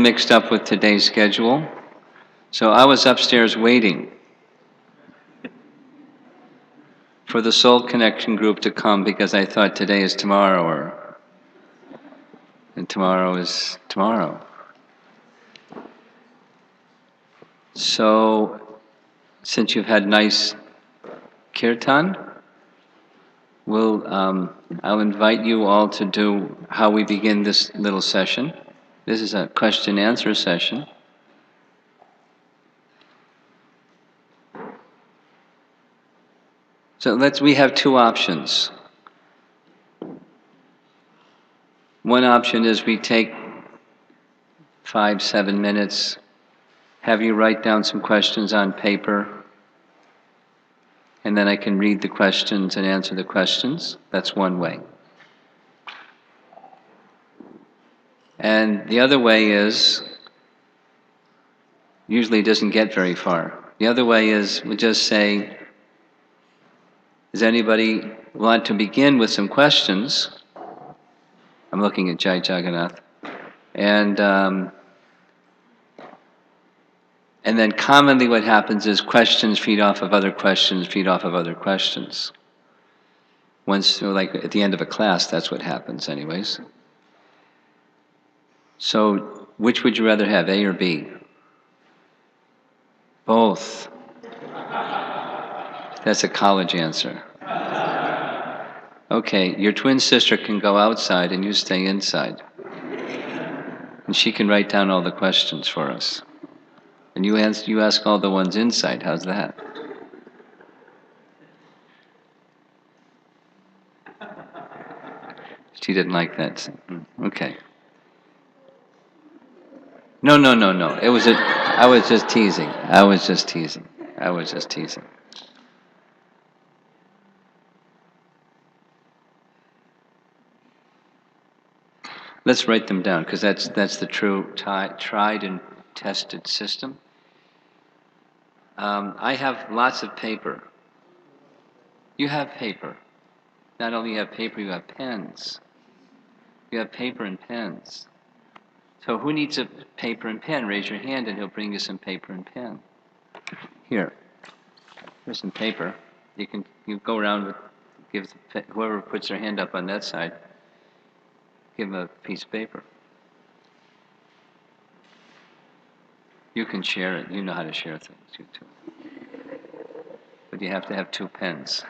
mixed up with today's schedule. So I was upstairs waiting for the Soul Connection group to come because I thought today is tomorrow, and tomorrow is tomorrow. So, since you've had nice kirtan, I'll invite you all to do how we begin this little session. This is a question-answer session. So we have two options. One option is we take 5-7 minutes, have you write down some questions on paper, and then I can read the questions and answer the questions. That's one way. And the other way is, usually doesn't get very far. The other way is we just say, does anybody want to begin with some questions? I'm looking at Jai Jagannath. And then commonly what happens is questions feed off of other questions, feed off of other questions. Once, like at the end of a class, that's what happens anyways. So, which would you rather have, A or B? Both. That's a college answer. Okay, your twin sister can go outside and you stay inside. And she can write down all the questions for us. And you ask all the ones inside. How's that? She didn't like that. Okay. No. I was just teasing. I was just teasing. Let's write them down, because that's the true tried and tested system. I have lots of paper. You have paper. Not only you have paper, you have pens. You have paper and pens. So who needs a paper and pen? Raise your hand and he'll bring you some paper and pen. Here's some paper. You go around with, whoever puts their hand up on that side, give them a piece of paper. You can share it. You know how to share things, you too. But you have to have 2 pens.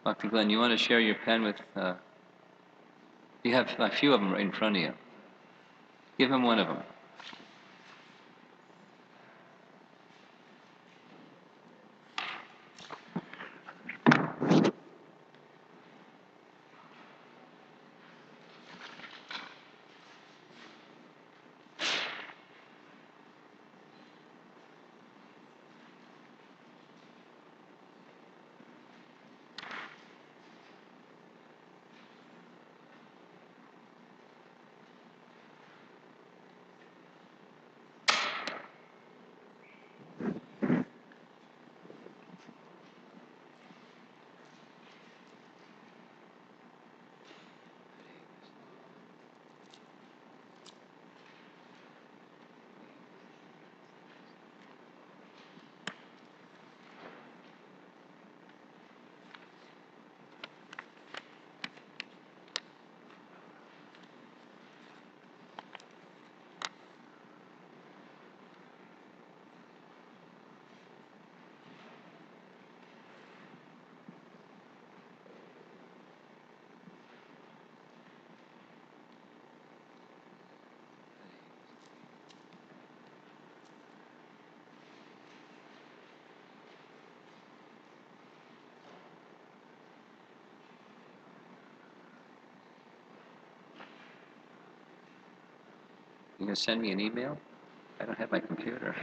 Dr. Glenn, you want to share your pen with, you have a few of them right in front of you. Give him one of them. You gonna send me an email? I don't have my computer.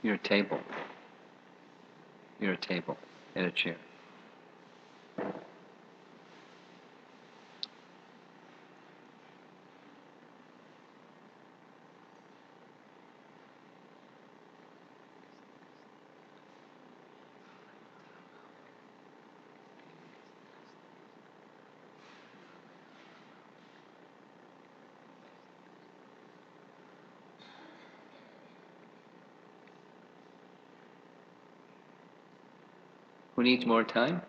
Your table. You're a table and a chair. Who needs more time?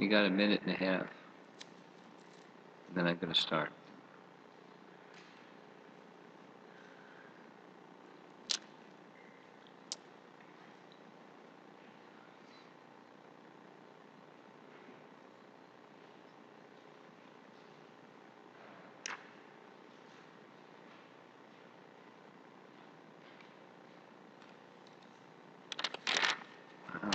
You got a minute and a half. And then I'm going to start. Wow.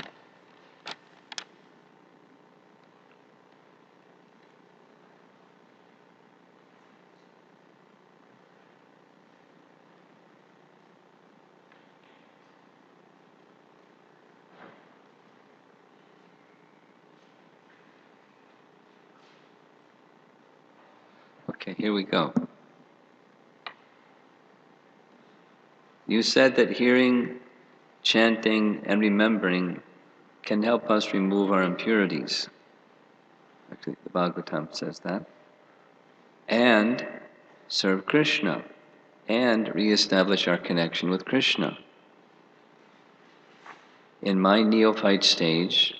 Okay, here we go. You said that hearing, chanting, and remembering can help us remove our impurities. Actually, the Bhagavatam says that. And serve Krishna. And reestablish our connection with Krishna. In my neophyte stage,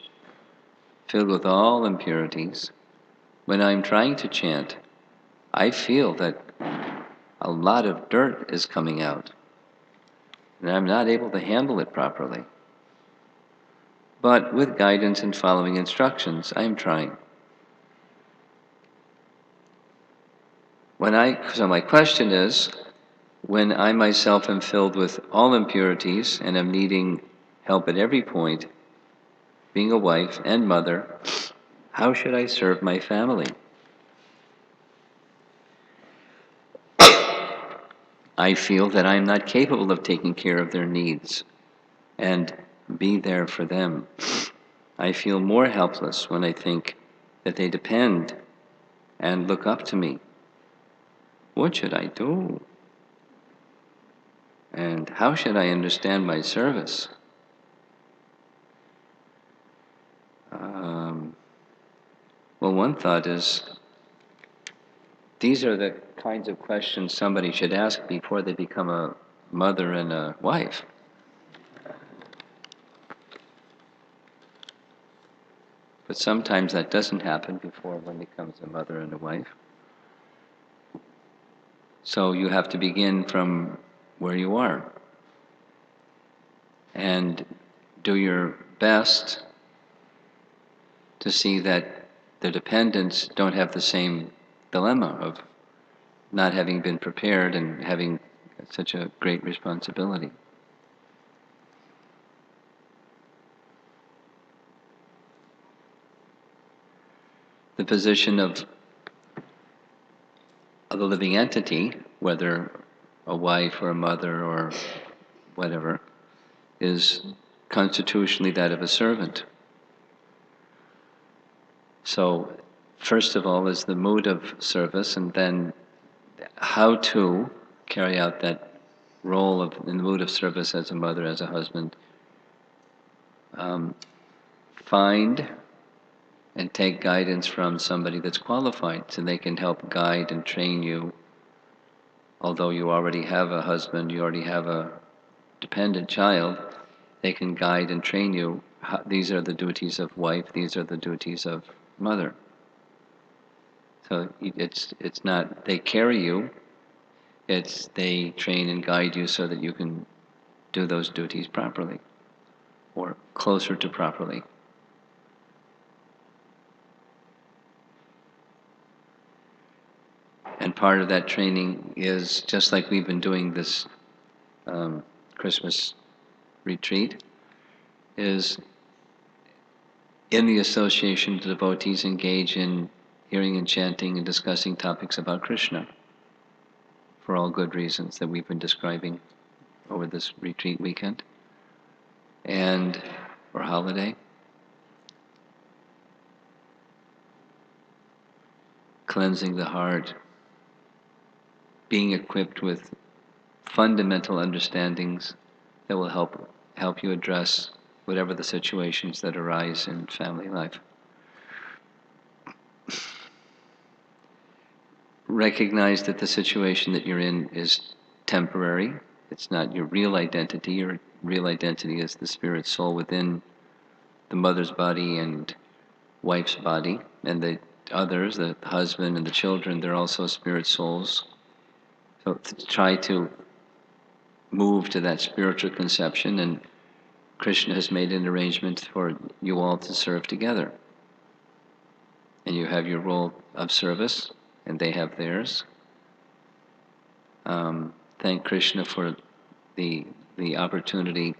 filled with all impurities, when I'm trying to chant, I feel that a lot of dirt is coming out, and I'm not able to handle it properly. But with guidance and following instructions, I'm trying. So my question is, when I myself am filled with all impurities and am needing help at every point, being a wife and mother, how should I serve my family? I feel that I'm not capable of taking care of their needs and be there for them. I feel more helpless when I think that they depend and look up to me. What should I do? And how should I understand my service? Well, one thought is, these are the kinds of questions somebody should ask before they become a mother and a wife. But sometimes that doesn't happen before one becomes a mother and a wife. So you have to begin from where you are and do your best to see that the dependents don't have the same dilemma of not having been prepared and having such a great responsibility. The position of the living entity, whether a wife or a mother or whatever, is constitutionally that of a servant. So, first of all is the mood of service, and then how to carry out that role in the mood of service as a mother, as a husband. Find and take guidance from somebody that's qualified, so they can help guide and train you. Although you already have a husband, you already have a dependent child, they can guide and train you. These are the duties of wife, these are the duties of mother. So it's not they carry you, it's they train and guide you so that you can do those duties properly, or closer to properly. And part of that training is, just like we've been doing this Christmas retreat, is in the association, the devotees engage in hearing and chanting and discussing topics about Krishna for all good reasons that we've been describing over this retreat weekend and or holiday. Cleansing the heart, being equipped with fundamental understandings that will help you address whatever the situations that arise in family life. Recognize that the situation that you're in is temporary. It's not your real identity. Your real identity is the spirit soul within the mother's body and wife's body, and the others, the husband and the children, they're also spirit souls. So try to move to that spiritual conception, and Krishna has made an arrangement for you all to serve together. And you have your role of service, and they have theirs. Thank Krishna for the opportunity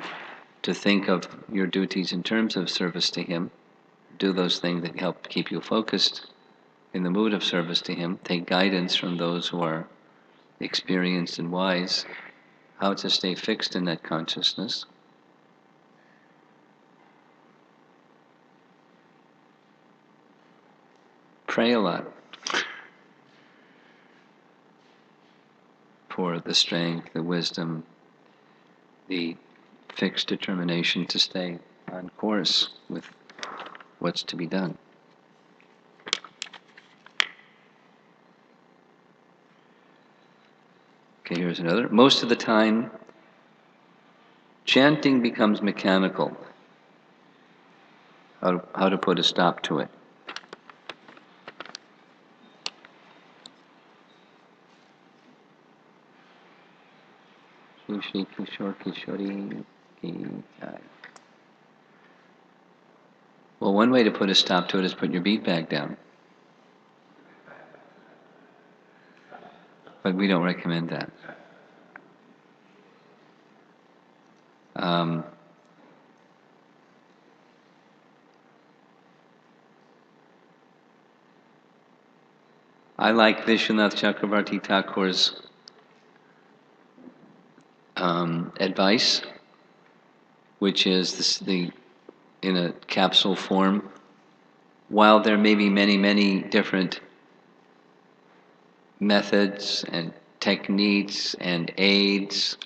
to think of your duties in terms of service to Him. Do those things that help keep you focused in the mood of service to Him. Take guidance from those who are experienced and wise, how to stay fixed in that consciousness. Pray a lot for the strength, the wisdom, the fixed determination to stay on course with what's to be done. There's another. Most of the time, chanting becomes mechanical. How to put a stop to it. Shri Kishore Kishori Ki Jai. Well, one way to put a stop to it is put your beat bag down. But we don't recommend that. I like Vishwanath Chakravarti Thakur's advice, which is in a capsule form. While there may be many, many different methods and techniques and aids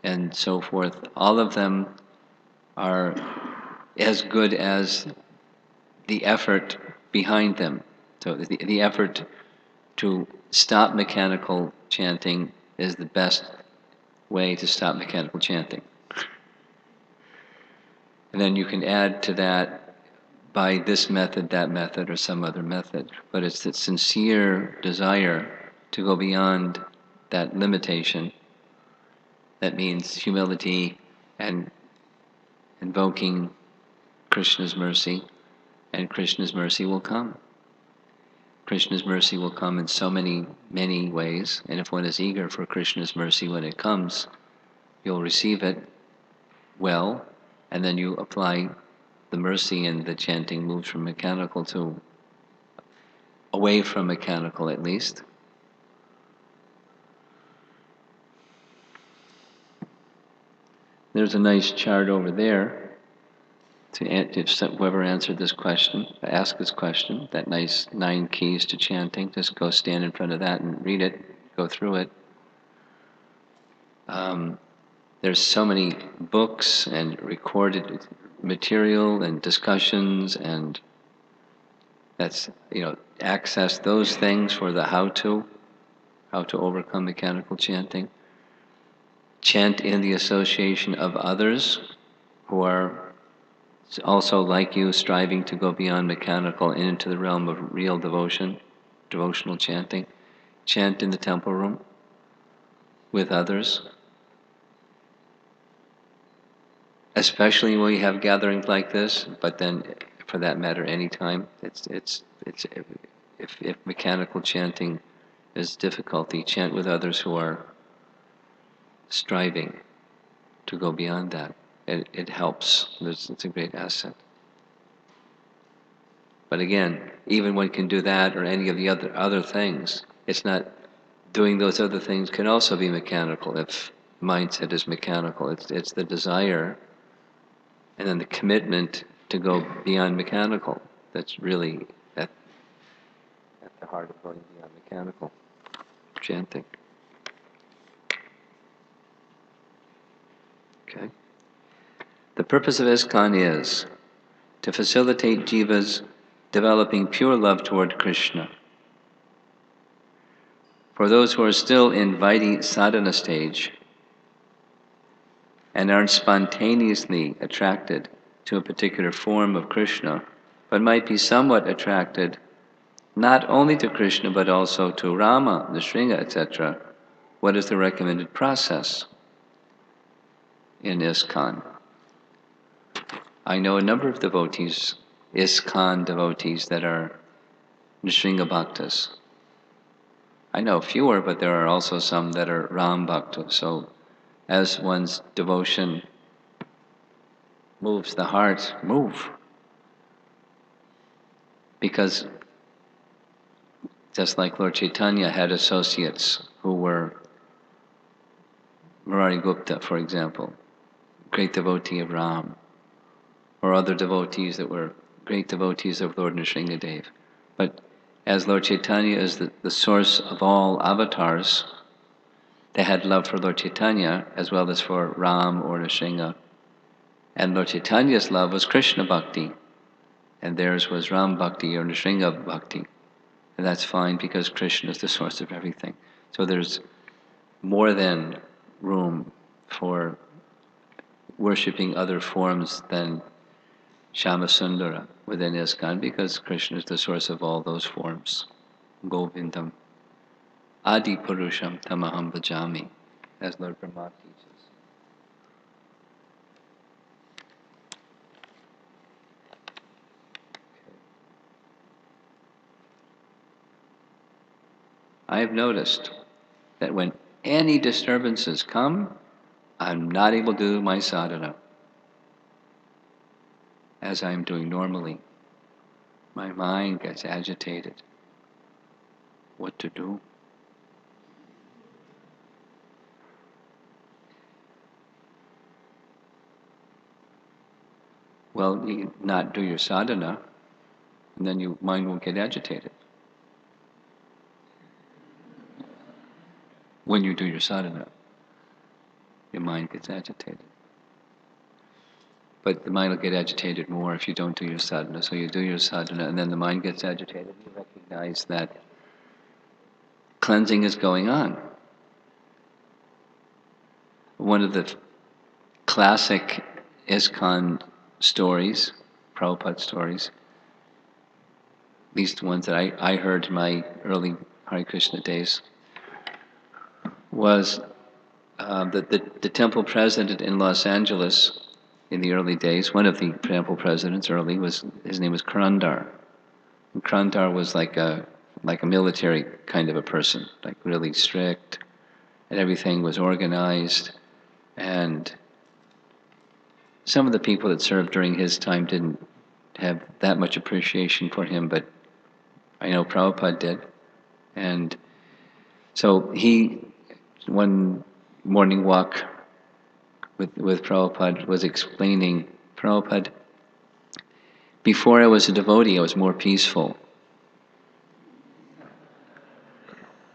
and so forth, all of them are as good as the effort behind them. So the effort to stop mechanical chanting is the best way to stop mechanical chanting. And then you can add to that by this method, that method, or some other method. But it's the sincere desire to go beyond that limitation. That means humility and invoking Krishna's mercy, and Krishna's mercy will come. Krishna's mercy will come in so many, many ways, and if one is eager for Krishna's mercy when it comes, you'll receive it well, and then you apply the mercy, and the chanting moves from mechanical to away from mechanical at least. There's a nice chart over there to whoever answered this question, ask this question, that nice 9 keys to chanting. Just go stand in front of that and read it, go through it. There's so many books and recorded material and discussions, and that's, access those things for the how to overcome mechanical chanting. Chant in the association of others who are also like you, striving to go beyond mechanical and into the realm of real devotion, devotional chanting. Chant in the temple room with others, especially when we have gatherings like this. But then, for that matter, anytime. If mechanical chanting is difficulty, chant with others who are striving to go beyond that. It helps. It's a great asset. But again, even one can do that or any of the other things. It's not doing those other things can also be mechanical if mindset is mechanical. It's the desire and then the commitment to go beyond mechanical that's really at the heart of going beyond mechanical chanting. Okay. The purpose of ISKCON is to facilitate jivas developing pure love toward Krishna. For those who are still in Vedic sadhana stage and aren't spontaneously attracted to a particular form of Krishna, but might be somewhat attracted not only to Krishna but also to Rama, Nrsinga, etc., what is the recommended process in ISKCON? I know a number of devotees, ISKCON devotees, that are Nrsinga Bhaktas. I know fewer, but there are also some that are Ram Bhaktas. So as one's devotion moves the heart, move. Because just like Lord Chaitanya had associates who were Murari Gupta, for example, great devotee of Ram, or other devotees that were great devotees of Lord Nrsingadev. But as Lord Chaitanya is the source of all avatars, they had love for Lord Chaitanya as well as for Ram or Nrsinga. And Lord Chaitanya's love was Krishna Bhakti, and theirs was Ram Bhakti or Nrsinga Bhakti. And that's fine because Krishna is the source of everything. So there's more than room for worshipping other forms than Shamasundara within ISKCON, because Krishna is the source of all those forms. Govindam. Adi Purusham Tamaham Bhajami, as Lord Brahma teaches. I have noticed that when any disturbances come, I'm not able to do my sadhana as I'm doing normally. My mind gets agitated. What to do? Well, you not do your sadhana, and then your mind won't get agitated. When you do your sadhana, your mind gets agitated. But the mind will get agitated more if you don't do your sadhana. So you do your sadhana, and then the mind gets agitated. You recognize that cleansing is going on. One of the classic ISKCON stories, Prabhupada stories, at least the ones that I heard in my early Hare Krishna days, was the temple president in Los Angeles in the early days. One of the temple presidents early his name was Karandar. And Karandar was like a military kind of a person, like really strict, and everything was organized. And some of the people that served during his time didn't have that much appreciation for him, but I know Prabhupada did. And so he, one morning walk with Prabhupada, was explaining, Prabhupada, before I was a devotee, I was more peaceful.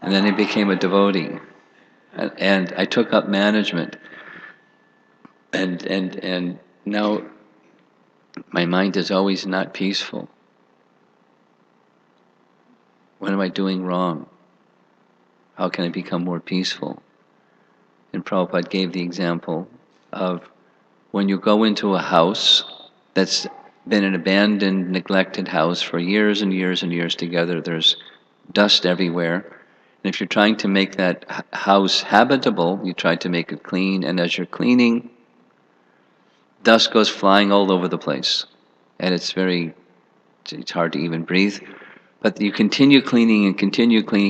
And then I became a devotee. And I took up management. And now my mind is always not peaceful. What am I doing wrong? How can I become more peaceful? And Prabhupada gave the example of when you go into a house that's been an abandoned, neglected house for years and years and years together, there's dust everywhere. And if you're trying to make that house habitable, you try to make it clean, and as you're cleaning, dust goes flying all over the place. And it's hard to even breathe. But you continue cleaning,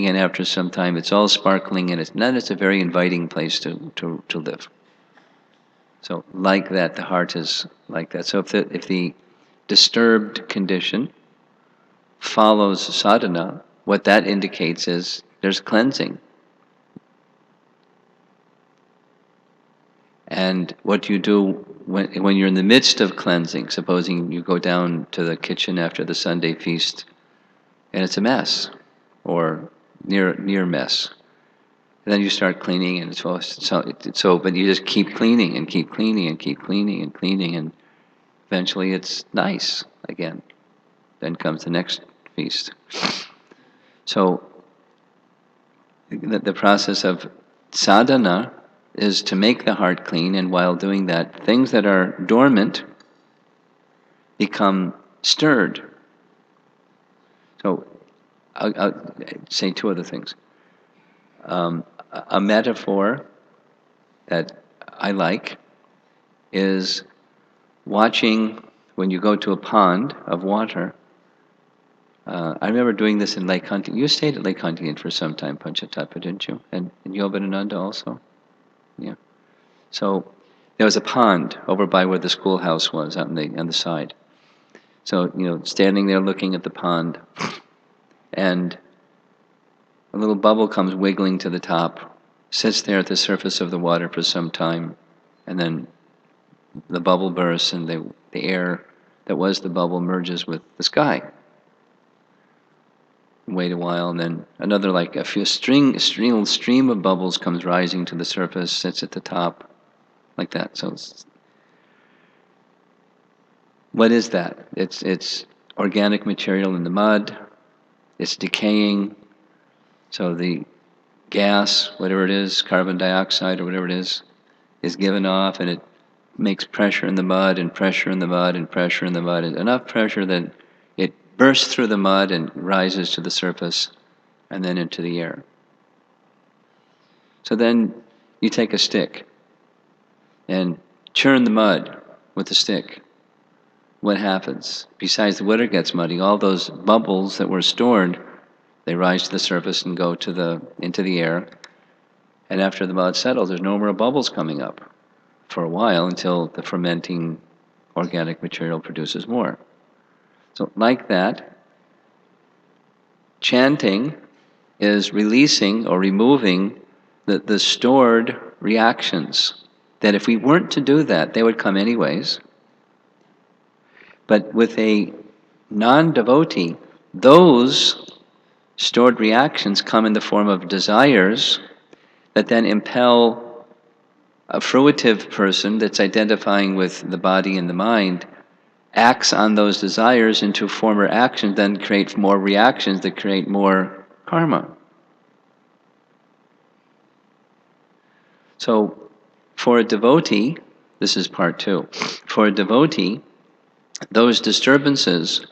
and after some time it's all sparkling, and it's a very inviting place to live. So like that, the heart is like that. So if the disturbed condition follows sadhana, what that indicates is there's cleansing. And what you do when you're in the midst of cleansing, supposing you go down to the kitchen after the Sunday feast, and it's a mess, or near mess. And then you start cleaning, and but you just keep cleaning and keep cleaning and keep cleaning and cleaning, and eventually it's nice again. Then comes the next feast. So the process of sadhana is to make the heart clean, and while doing that, things that are dormant become stirred. So I'll say two other things. A metaphor that I like is watching when you go to a pond of water. I remember doing this in Lake Huntington. You stayed at Lake Huntington for some time, Panchatattva, didn't you? And Yoganananda also? Yeah. So there was a pond over by where the schoolhouse was on the side. So, standing there looking at the pond, and a little bubble comes wiggling to the top, sits there at the surface of the water for some time, and then the bubble bursts, and the air that was the bubble merges with the sky. Wait a while, and then another, like a stream of bubbles comes rising to the surface, sits at the top, like that. So what is that? It's organic material in the mud. It's decaying. So the gas, whatever it is, carbon dioxide or whatever it is given off, and it makes pressure in the mud and pressure in the mud and pressure in the mud, and enough pressure that it bursts through the mud and rises to the surface and then into the air. So then you take a stick and churn the mud with the stick. What happens? Besides the water gets muddy, all those bubbles that were stored, they rise to the surface and go into the air. And after the mud settles, there's no more bubbles coming up for a while until the fermenting organic material produces more. So like that, chanting is releasing or removing the stored reactions that if we weren't to do that, they would come anyways. But with a non-devotee, those stored reactions come in the form of desires that then impel a fruitive person that's identifying with the body and the mind, acts on those desires into former actions, then create more reactions that create more karma. So for a devotee, this is part 2, for a devotee, those disturbances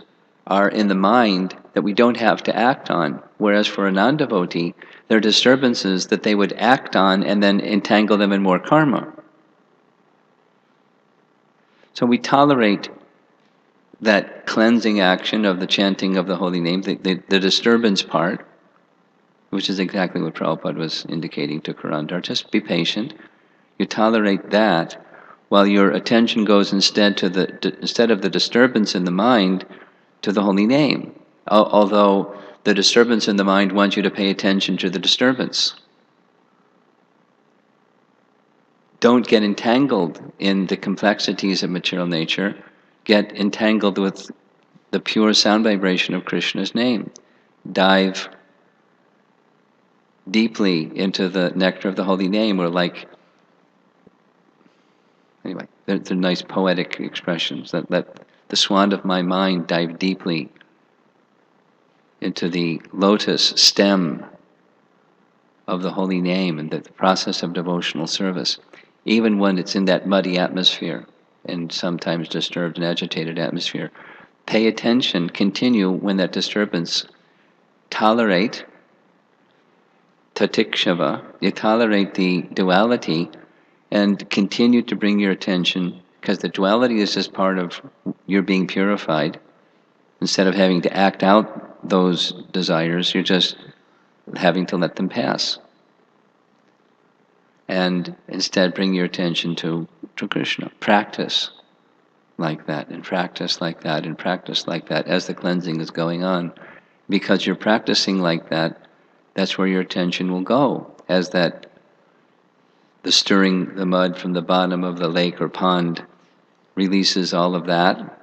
are in the mind that we don't have to act on, whereas for a non-devotee, they're disturbances that they would act on and then entangle them in more karma. So we tolerate that cleansing action of the chanting of the holy name, the disturbance part, which is exactly what Prabhupada was indicating to Karandar. Just be patient. You tolerate that while your attention goes instead of the disturbance in the mind to the holy name. Although the disturbance in the mind wants you to pay attention to the disturbance. Don't get entangled in the complexities of material nature. Get entangled with the pure sound vibration of Krishna's name. Dive deeply into the nectar of the holy name, or like, anyway, they're nice poetic expressions. Let the swan of my mind dive deeply into the lotus stem of the holy name and the process of devotional service, even when it's in that muddy atmosphere and sometimes disturbed and agitated atmosphere. Pay attention, continue when that disturbance, tolerate tatikshava, you tolerate the duality and continue to bring your attention, because the duality is just part of your being purified. Instead of having to act out those desires, you're just having to let them pass. And instead bring your attention to Krishna. Practice like that, and practice like that, and practice like that as the cleansing is going on. Because you're practicing like that, that's where your attention will go. As the stirring the mud from the bottom of the lake or pond releases all of that,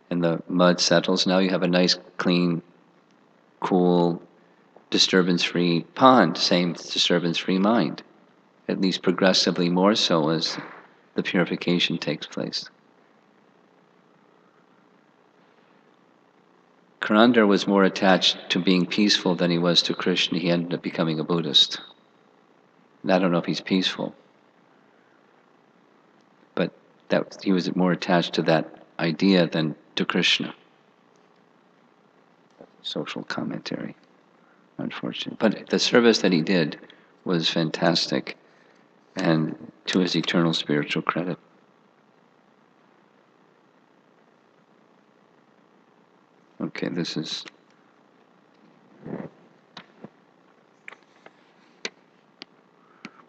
and the mud settles, now you have a nice, clean, cool, disturbance-free pond, same disturbance-free mind. At least progressively more so as the purification takes place. Karandar was more attached to being peaceful than he was to Krishna. He ended up becoming a Buddhist. And I don't know if he's peaceful, but that he was more attached to that idea than to Krishna. Social commentary, unfortunately. But the service that he did was fantastic, and to his eternal spiritual credit. Okay, this is...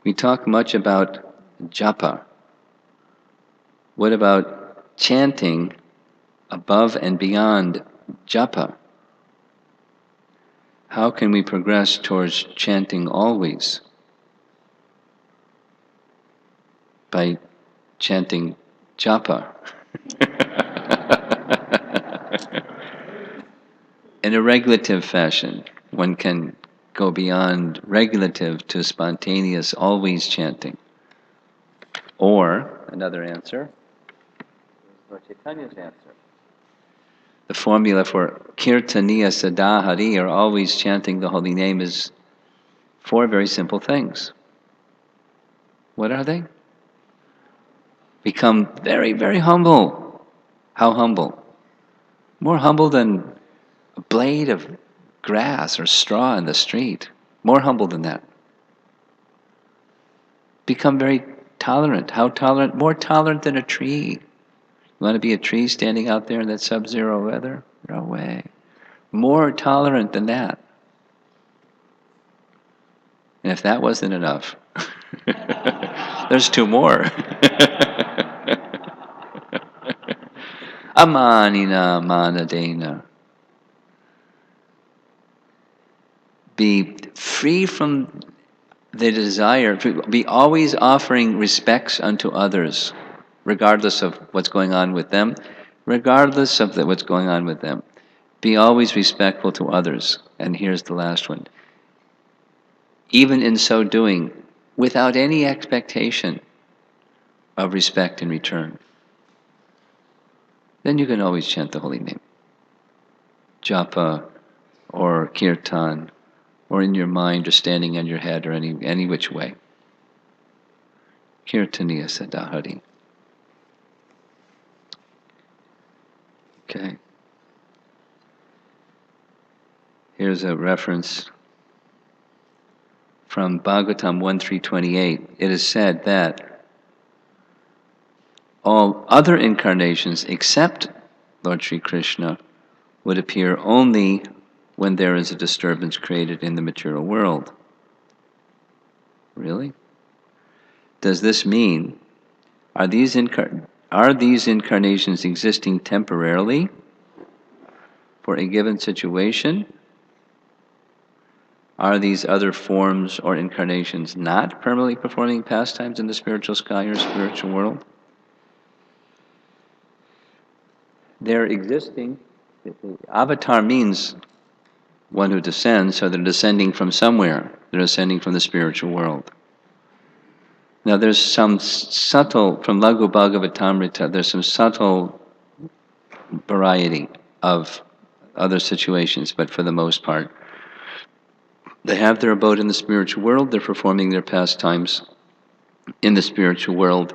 We talk much about japa. What about chanting above and beyond japa? How can we progress towards chanting always? By chanting japa. In a regulative fashion, one can go beyond regulative to spontaneous, always chanting. Or, another answer, Lord Chaitanya's answer. The formula for kirtaniya sadahari, or always chanting the holy name, is 4 very simple things. What are they? Become very, very humble. How humble? More humble than a blade of grass or straw in the street. More humble than that. Become very tolerant. How tolerant? More tolerant than a tree. You want to be a tree standing out there in that sub-zero weather? No way. More tolerant than that. And if that wasn't enough, there's 2 more. Amanina manadena. Be free from the desire, be always offering respects unto others, regardless of what's going on with them, regardless of what's going on with them. Be always respectful to others. And here's the last one. Even in so doing, without any expectation of respect in return. Then you can always chant the holy name. Japa, or kirtan, or in your mind, or standing on your head, or any which way. Kirtaniya sadahari. Okay. Here's a reference from Bhagavatam 1.3.28. It is said that all other incarnations except Lord Sri Krishna would appear only when there is a disturbance created in the material world. Really? Does this mean, are these incarnations existing temporarily for a given situation? Are these other forms or incarnations not permanently performing pastimes in the spiritual sky or spiritual world? They're existing. Avatar means one who descends, so they're descending from somewhere. They're ascending from the spiritual world. Now there's some subtle, from Laghu Bhagavatamrita, there's some subtle variety of other situations, but for the most part, they have their abode in the spiritual world, they're performing their pastimes in the spiritual world.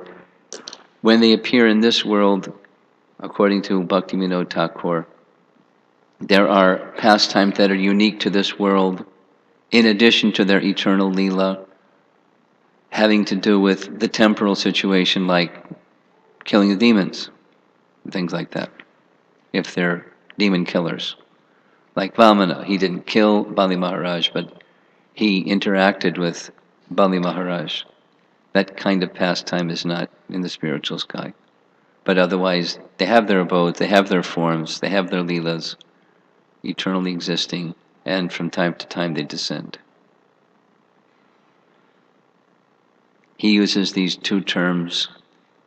When they appear in this world, according to Bhaktivinoda Thakur, there are pastimes that are unique to this world, in addition to their eternal Leela, having to do with the temporal situation, like killing the demons, things like that, if they're demon killers. Like Vamana, he didn't kill Bali Maharaj, but he interacted with Bali Maharaj. That kind of pastime is not in the spiritual sky. But otherwise, they have their abodes, they have their forms, they have their leelas, eternally existing, and from time to time they descend. He uses these 2 terms,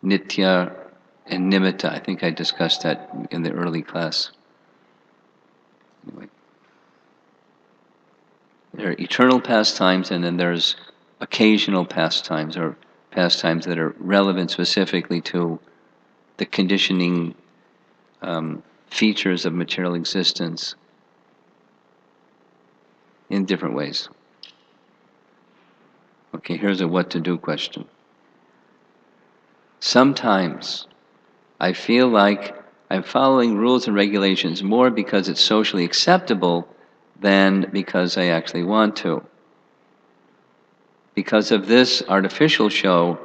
nitya and nimitta. I think I discussed that in the early class. Anyway. There are eternal pastimes, and then there's occasional pastimes, or pastimes that are relevant specifically to the conditioning features of material existence in different ways. Okay, here's a what to do question. Sometimes I feel like I'm following rules and regulations more because it's socially acceptable than because I actually want to. Because of this artificial show,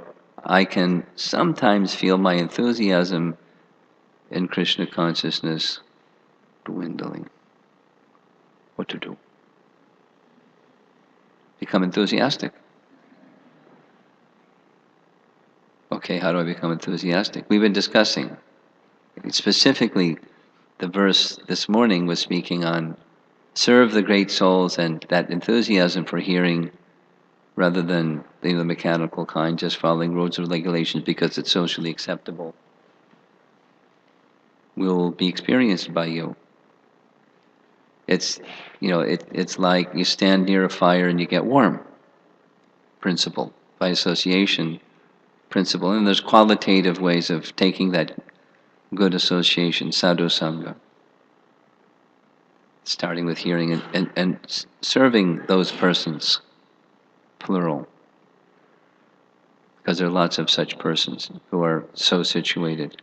I can sometimes feel my enthusiasm in Krishna consciousness dwindling. What to do? Become enthusiastic. Okay, how do I become enthusiastic? We've been discussing. Specifically, the verse this morning was speaking on serve the great souls and that enthusiasm for hearing rather than the mechanical kind, just following rules and regulations because it's socially acceptable, will be experienced by you. It's, it's like you stand near a fire and you get warm. Principle, by association principle. And there's qualitative ways of taking that good association, sadhu sangha. Starting with hearing and serving those persons plural, because there are lots of such persons who are so situated,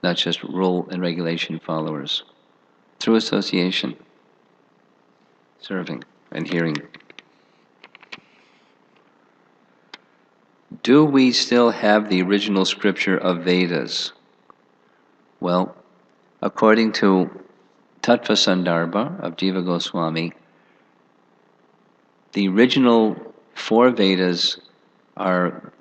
not just rule and regulation followers, through association, serving and hearing. Do we still have the original scripture of Vedas? Well, according to Tattva Sandarbha of Jiva Goswami, the original 4 Vedas are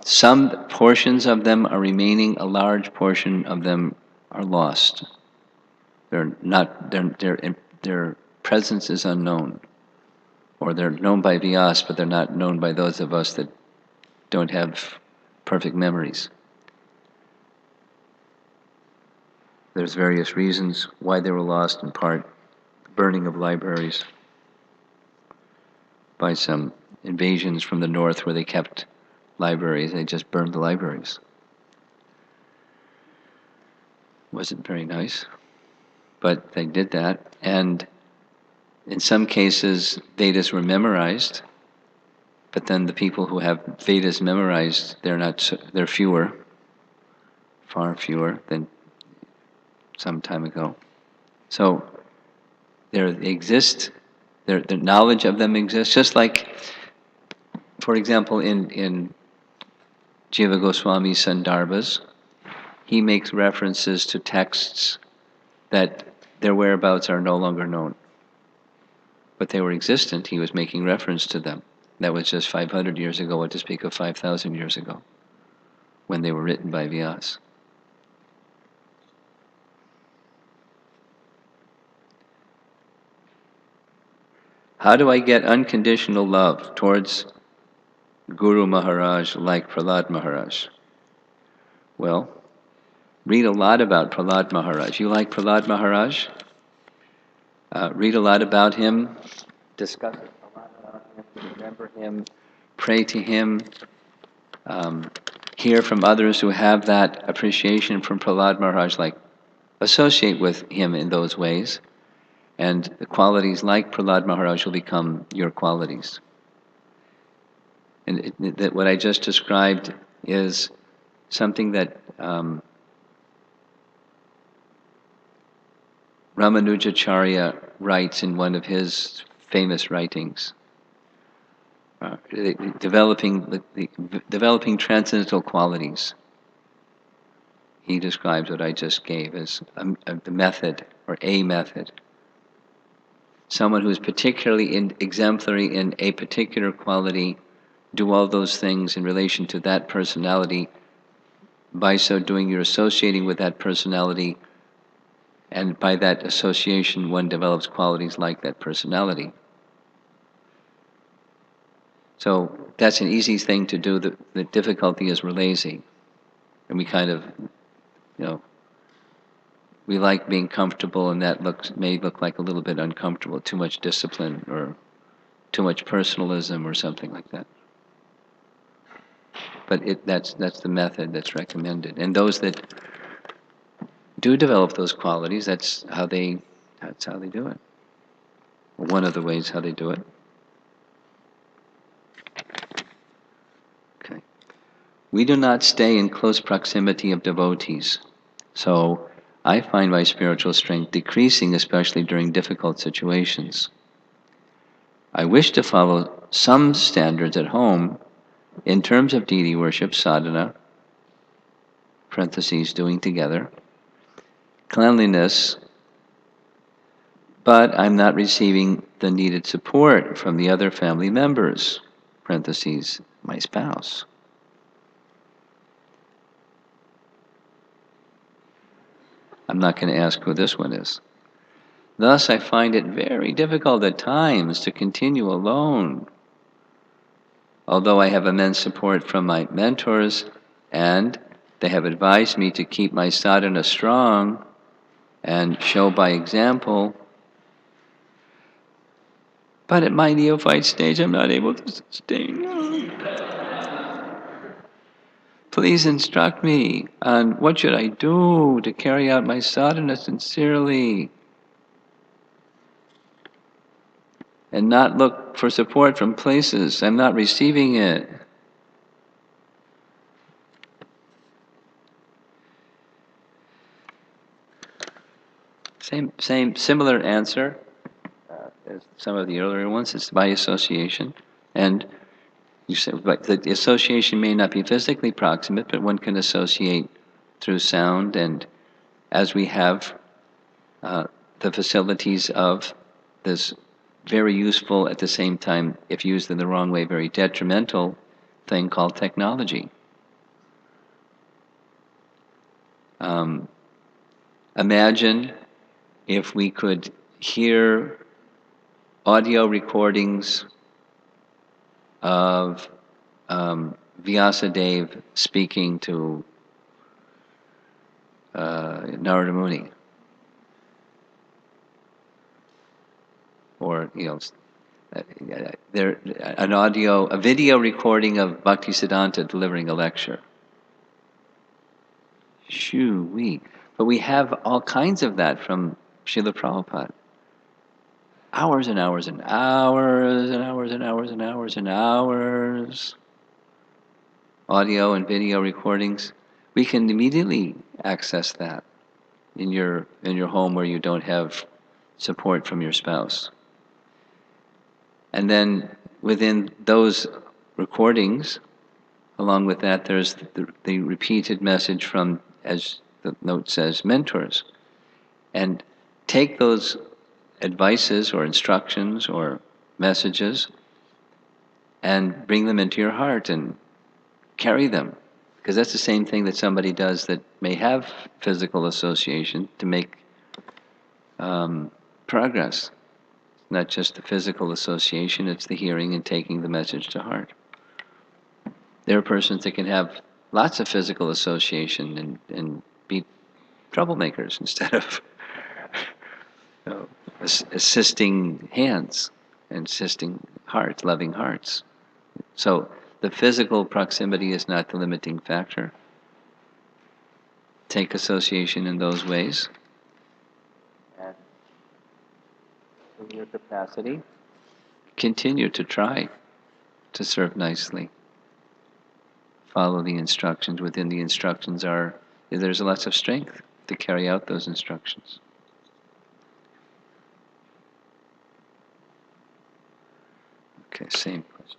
some portions of them are remaining, a large portion of them are lost. Their presence is unknown, or they're known by Vyas, but they're not known by those of us that don't have perfect memories. There's various reasons why they were lost, in part burning of libraries by some invasions from the north where they kept libraries. They just burned the libraries. Wasn't very nice, but they did that. And in some cases, Vedas were memorized, but then the people who have Vedas memorized, they're fewer, far fewer than some time ago. So they exist. The knowledge of them exists, just like, for example, in Jiva Goswami's Sandarbhas, he makes references to texts that their whereabouts are no longer known. But they were existent, he was making reference to them. That was just 500 years ago, what to speak of 5,000 years ago, when they were written by Vyas. How do I get unconditional love towards Guru Maharaj like Prahlad Maharaj? Well, read a lot about Prahlad Maharaj. You like Prahlad Maharaj? Read a lot about him, discuss a lot about him, remember him, pray to him, hear from others who have that appreciation from Prahlad Maharaj, like associate with him in those ways, and the qualities like Prahlad Maharaj will become your qualities. And that what I just described is something that Ramanujacharya writes in one of his famous writings, developing transcendental qualities. He describes what I just gave as the method, or a method. Someone who is particularly exemplary in a particular quality, do all those things in relation to that personality. By so doing, you're associating with that personality, and by that association, one develops qualities like that personality. So that's an easy thing to do. The difficulty is we're lazy, and we kind of, we like being comfortable, and that may look like a little bit uncomfortable, too much discipline or too much personalism or something like that. But that's the method that's recommended. And those that do develop those qualities, that's how they do it. One of the ways how they do it. Okay. We do not stay in close proximity of devotees, so I find my spiritual strength decreasing, especially during difficult situations. I wish to follow some standards at home in terms of deity worship, sadhana, parentheses, doing together, cleanliness, but I'm not receiving the needed support from the other family members, parentheses, my spouse. I'm not going to ask who this one is. Thus, I find it very difficult at times to continue alone. Although I have immense support from my mentors, and they have advised me to keep my sadhana strong and show by example, but at my neophyte stage, I'm not able to sustain. Please instruct me on what should I do to carry out my sadhana sincerely. and not look for support from places. I'm not receiving it. Similar answer as some of the earlier ones. It's by association, and you said, but the association may not be physically proximate, but one can associate through sound, and as we have the facilities of this very useful, at the same time, if used in the wrong way, very detrimental thing called technology. Imagine if we could hear audio recordings of Vyasadeva speaking to Narada Muni, or a video recording of Bhaktisiddhanta delivering a lecture. Shoo-wee. But we have all kinds of that from Srila Prabhupada. Hours and hours and hours and hours and hours and hours and hours. Audio and video recordings. We can immediately access that in your home where you don't have support from your spouse. And then within those recordings, along with that, there's the repeated message from, as the note says, mentors. And take those advices or instructions or messages and bring them into your heart and carry them. Because that's the same thing that somebody does that may have physical association to make progress. Not just the physical association, it's the hearing and taking the message to heart. There are persons that can have lots of physical association and be troublemakers instead of assisting hands and assisting hearts, loving hearts. So the physical proximity is not the limiting factor. Take association in those ways. And in your capacity, continue to try to serve nicely. Follow the instructions. Within the instructions there's lots of strength to carry out those instructions. Okay, same question.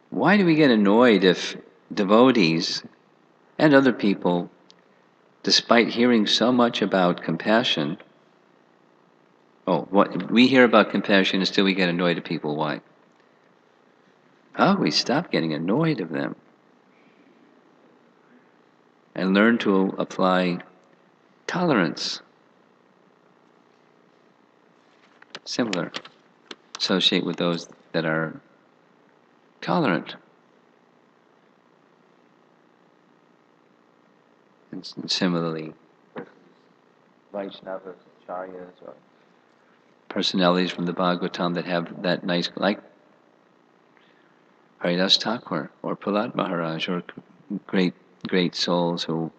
Why do we get annoyed if devotees and other people, despite hearing so much about compassion, what we hear about compassion and still we get annoyed at people? Why? We stop getting annoyed of them and learn to apply tolerance. Similar. Associate with those that are tolerant. And similarly, Vaishnavas, Acharyas, or personalities from the Bhagavatam that have that nice, like Haridas Thakur or Prahlad Maharaj, or great souls who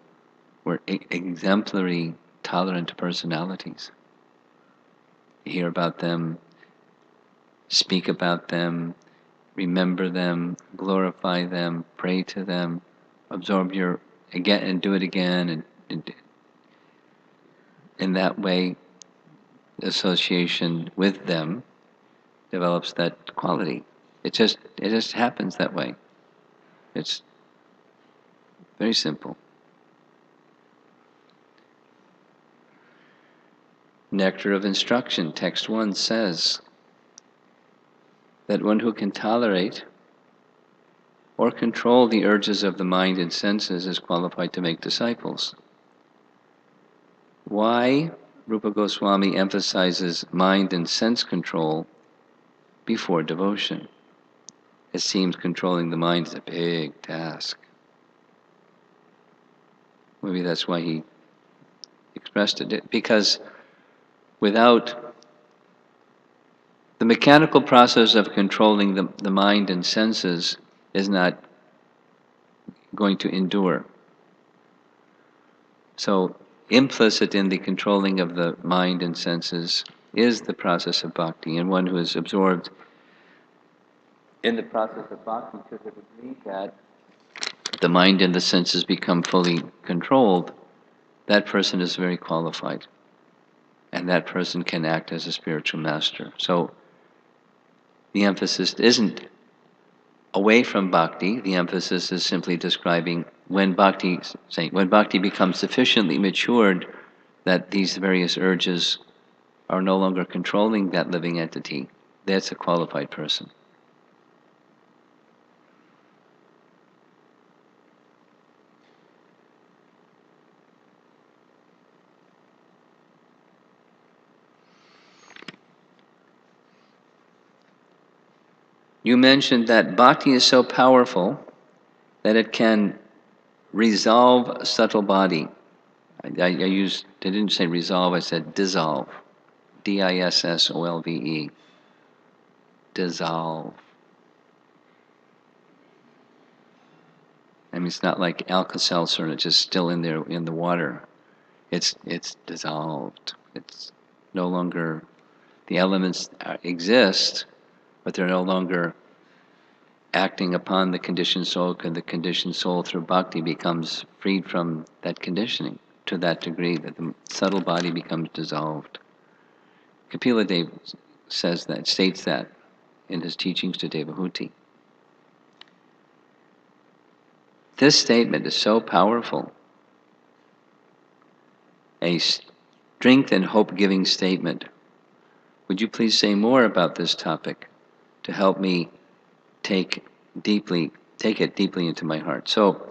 were exemplary, tolerant personalities. You hear about them, speak about them, remember them, glorify them, pray to them, absorb your again and do it again, and in that way, association with them develops that quality. It just happens that way. It's very simple. Nectar of Instruction, text 1 says that one who can tolerate or control the urges of the mind and senses is qualified to make disciples. Why Rupa Goswami emphasizes mind and sense control before devotion? It seems controlling the mind is a big task. Maybe that's why he expressed it. Because without the mechanical process of controlling the mind and senses is not going to endure. So implicit in the controlling of the mind and senses is the process of bhakti, and one who is absorbed in the process of bhakti to the degree that the mind and the senses become fully controlled, that person is very qualified, and that person can act as a spiritual master. So the emphasis isn't away from bhakti. The emphasis is simply describing when bhakti becomes sufficiently matured that these various urges are no longer controlling that living entity. That's a qualified person. You mentioned that bhakti is so powerful that it can resolve a subtle body. I didn't say resolve, I said dissolve. Dissolve. Dissolve. I mean, it's not like Alka-Seltzer and it's just still in there in the water. It's dissolved. It's no longer, the elements exist, but they're no longer acting upon the conditioned soul, and the conditioned soul through bhakti becomes freed from that conditioning to that degree that the subtle body becomes dissolved. Kapila Dev states that in his teachings to Devahuti. This statement is so powerful, a strength and hope-giving statement. Would you please say more about this topic to help me take it deeply into my heart? So,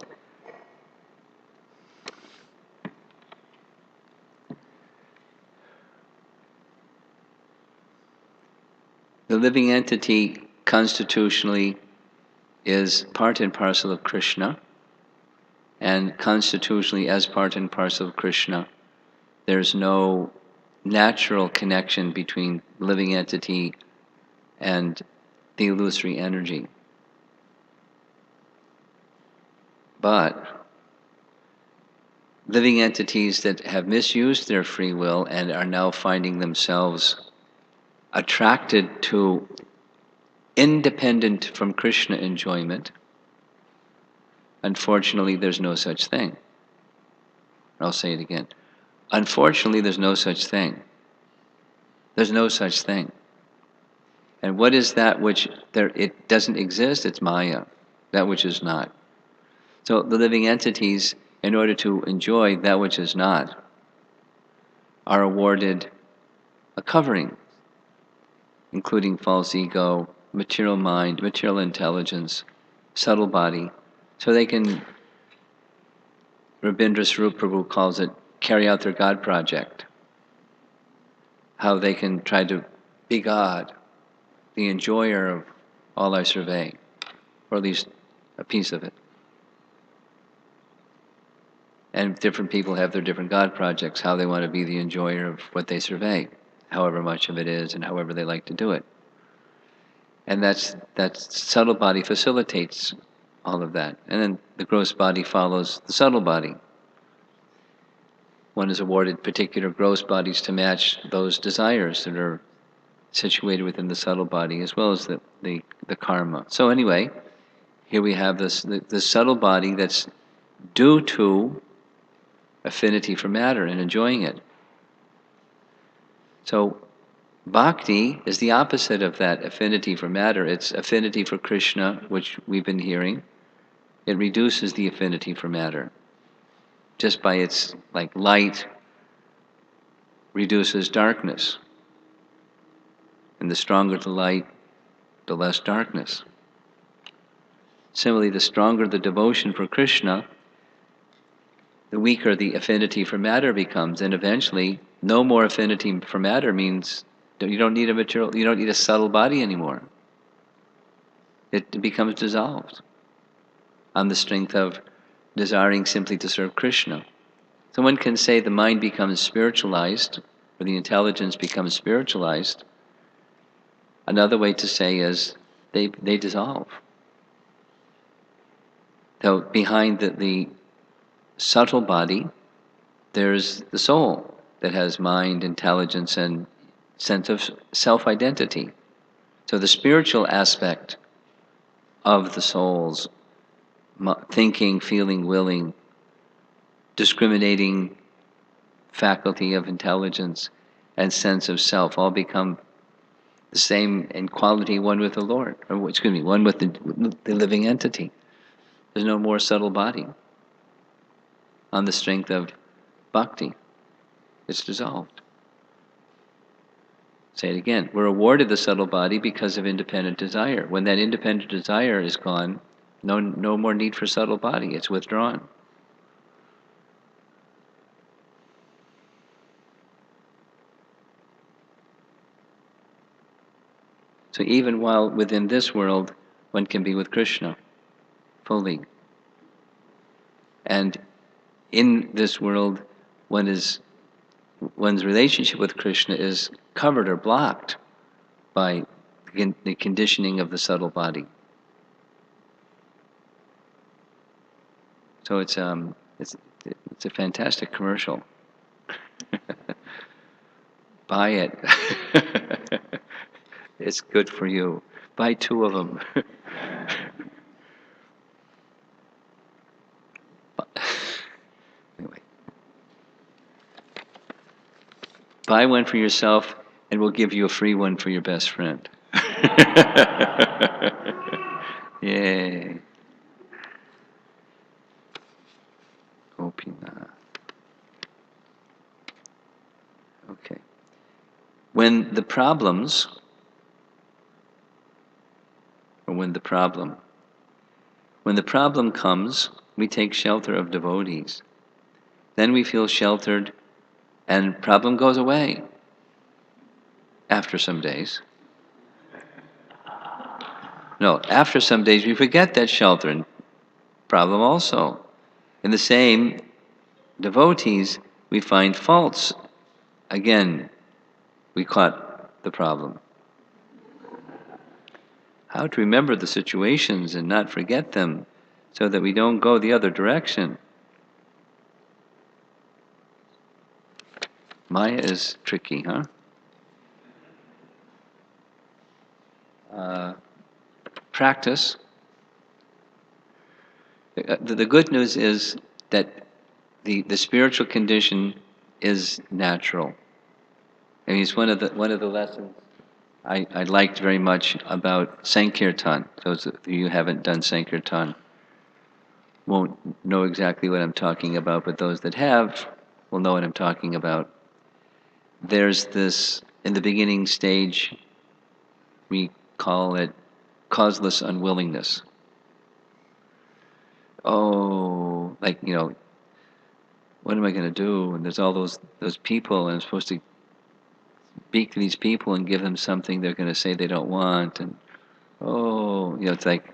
the living entity constitutionally is part and parcel of Krishna, and constitutionally as part and parcel of Krishna, there's no natural connection between the living entity and the illusory energy. But living entities that have misused their free will and are now finding themselves attracted to independent from Krishna enjoyment, unfortunately there's no such thing. I'll say it again. Unfortunately, there's no such thing. There's no such thing. And what is that which it doesn't exist? It's Maya, that which is not. So the living entities, in order to enjoy that which is not, are awarded a covering, including false ego, material mind, material intelligence, subtle body, so they can, Rabindra Swarup Prabhu calls it, carry out their God project. How they can try to be God, the enjoyer of all I survey, or at least a piece of it. And different people have their different God projects, how they want to be the enjoyer of what they survey, however much of it is and however they like to do it. And that subtle body facilitates all of that. And then the gross body follows the subtle body. One is awarded particular gross bodies to match those desires that are situated within the subtle body, as well as the karma. So anyway, here we have the subtle body that's due to affinity for matter and enjoying it. So bhakti is the opposite of that affinity for matter. It's affinity for Krishna, which we've been hearing. It reduces the affinity for matter. Just by its, like light reduces darkness. And the stronger the light, the less darkness. Similarly, the stronger the devotion for Krishna, the weaker the affinity for matter becomes, and eventually no more affinity for matter means that you don't need a subtle body anymore. It becomes dissolved on the strength of desiring simply to serve Krishna. So one can say the mind becomes spiritualized, or the intelligence becomes spiritualized. Another way to say is they dissolve. So behind the subtle body, there's the soul that has mind, intelligence, and sense of self-identity. So the spiritual aspect of the soul's thinking, feeling, willing, discriminating faculty of intelligence and sense of self all become the same in quality, one with the Lord, or excuse me, one with the living entity. There's no more subtle body. On the strength of bhakti, it's dissolved. Say it again. We're awarded the subtle body because of independent desire. When that independent desire is gone, no more need for subtle body. It's withdrawn. So even while within this world, one can be with Krishna fully. And in this world, one's relationship with Krishna is covered or blocked by the conditioning of the subtle body. So it's a fantastic commercial. Buy it. It's good for you. Buy 2 of them. Anyway, buy one for yourself, and we'll give you a free one for your best friend. Yay. Gopinath. Okay. When the problem comes, we take shelter of devotees. Then we feel sheltered, and problem goes away after some days. No, after some days we forget that shelter and problem also. In the same devotees, we find faults. Again, we caught the problem. How to remember the situations and not forget them so that we don't go the other direction. Maya is tricky, huh? Practice. The good news is that the spiritual condition is natural. I mean, it's one of the lessons I liked very much about Sankirtan. Those of you who haven't done Sankirtan won't know exactly what I'm talking about, but those that have will know what I'm talking about. There's this, in the beginning stage, we call it causeless unwillingness. Oh, like, what am I going to do? And there's all those people, and I'm supposed to speak to these people and give them something they're going to say they don't want, and it's like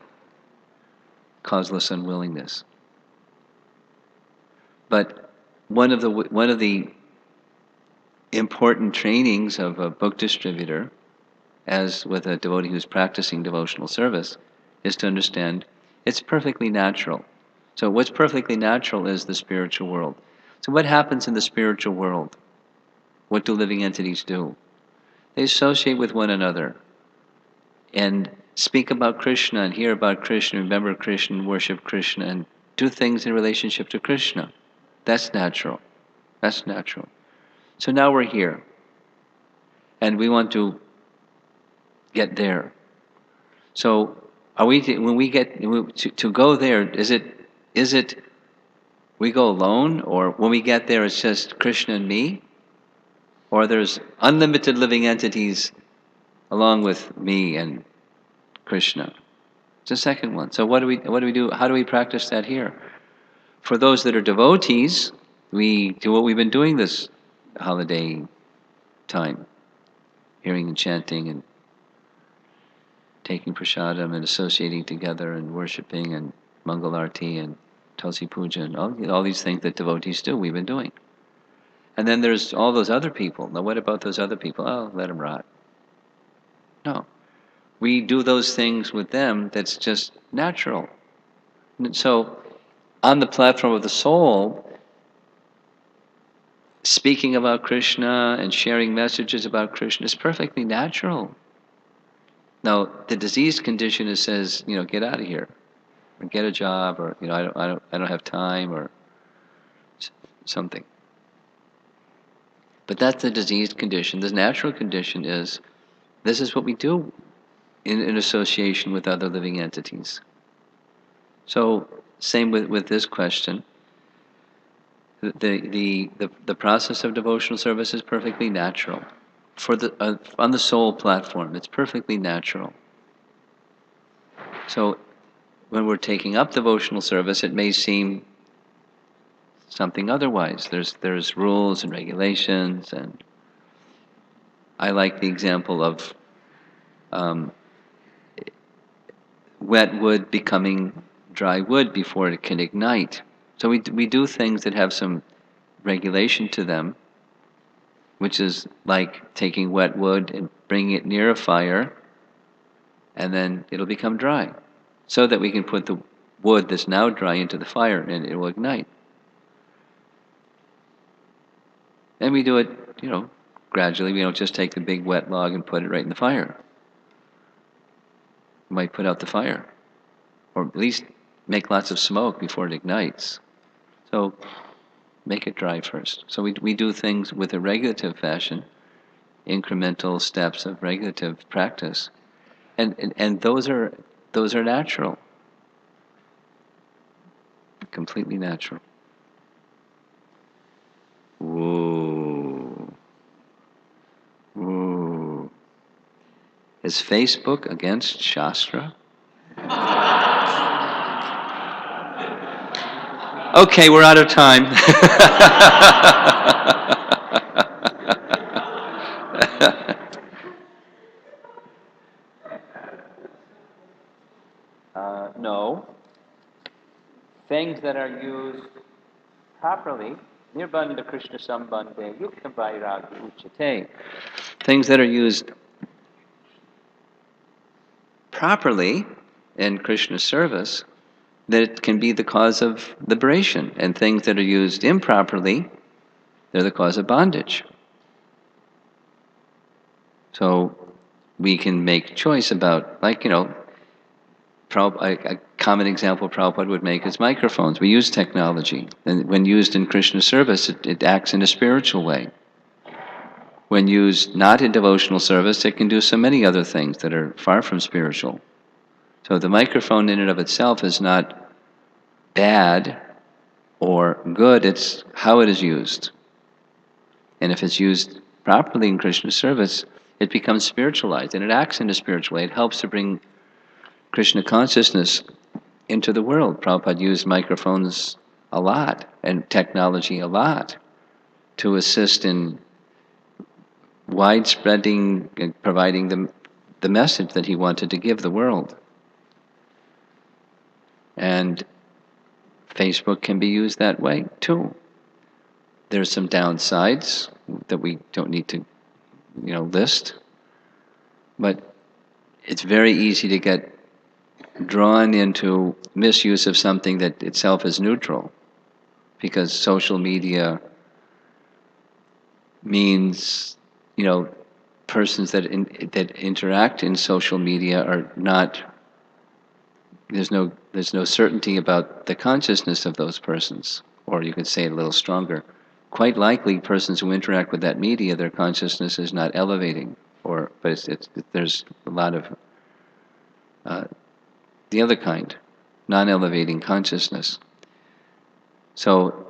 causeless unwillingness. But one of the important trainings of a book distributor, as with a devotee who's practicing devotional service, is to understand it's perfectly natural. So what's perfectly natural is the spiritual world. So what happens in the spiritual world? What do living entities do? They associate with one another and speak about Krishna and hear about Krishna, remember Krishna, worship Krishna, and do things in relationship to Krishna. That's natural. That's natural. So now we're here, and we want to get there. So are we when we get to go there? Is it we go alone, or when we get there, it's just Krishna and me, or there's unlimited living entities along with me and Krishna? It's the second one. So what do we do? How do we practice that here? For those that are devotees, we do what we've been doing this holiday time, hearing and chanting and taking prasadam and associating together and worshipping and mangalarti and tulsi puja and all these things that devotees do, we've been doing. And then there's all those other people. Now what about those other people? Oh, let them rot. No. We do those things with them that's just natural. And so on the platform of the soul, speaking about Krishna and sharing messages about Krishna is perfectly natural. Now, the diseased condition is says, get out of here, or get a job, or I don't have time, or something. But that's the diseased condition. The natural condition is this is what we do in association with other living entities. So, same with this question. The process of devotional service is perfectly natural. For on the soul platform, it's perfectly natural. So, when we're taking up devotional service, it may seem something otherwise. There's rules and regulations, and I like the example of wet wood becoming dry wood before it can ignite. So we do things that have some regulation to them, which is like taking wet wood and bringing it near a fire, and then it'll become dry, so that we can put the wood that's now dry into the fire and it will ignite. And we do it, gradually. We don't just take the big wet log and put it right in the fire. We might put out the fire, or at least make lots of smoke before it ignites. So make it dry first. So we do things with a regulative fashion, incremental steps of regulative practice, and those are natural, completely natural. Ooh. Ooh. Is Facebook against Shastra? Okay, we're out of time. No. Things that are used properly, nirbandha Krishna sambandhe yukta vairagya uchate. Things that are used properly in Krishna service, that it can be the cause of liberation, and things that are used improperly, they're the cause of bondage. So we can make choice about, a common example Prabhupada would make is microphones. We use technology, and when used in Krishna service, it acts in a spiritual way. When used not in devotional service, it can do so many other things that are far from spiritual. So the microphone in and of itself is not bad or good, it's how it is used. And if it's used properly in Krishna service, it becomes spiritualized, and it acts in a spiritual way. It helps to bring Krishna consciousness into the world. Prabhupada used microphones a lot, and technology a lot, to assist in widespreading and providing the message that he wanted to give the world. And Facebook can be used that way too. There's some downsides that we don't need to, list, but it's very easy to get drawn into misuse of something that itself is neutral, because social media means, persons that interact in social media are not. There's no certainty about the consciousness of those persons, or you could say it a little stronger. Quite likely, persons who interact with that media, their consciousness is not elevating, but there's a lot of the other kind, non-elevating consciousness. So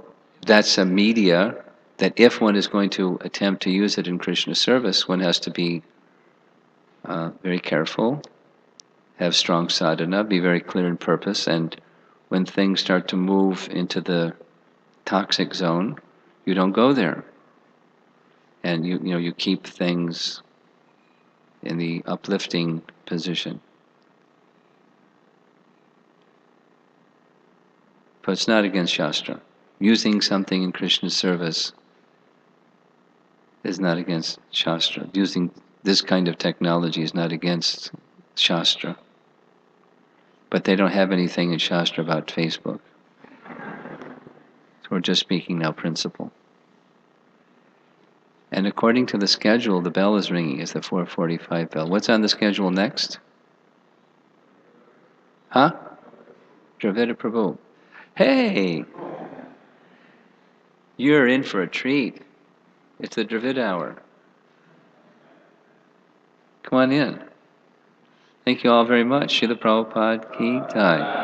that's a media that, if one is going to attempt to use it in Krishna service, one has to be very careful, have strong sadhana, be very clear in purpose, and when things start to move into the toxic zone, you don't go there. And you keep things in the uplifting position. But it's not against Shastra. Using something in Krishna's service is not against Shastra. Using this kind of technology is not against Shastra. But they don't have anything in Shastra about Facebook. we're just speaking now principle. And according to the schedule, the bell is ringing. It's the 4:45 bell. What's on the schedule next? Huh? Dravida Prabhu. Hey! You're in for a treat. It's the Dravida hour. Come on in. Thank you all very much. Srila Prabhupada ki jai.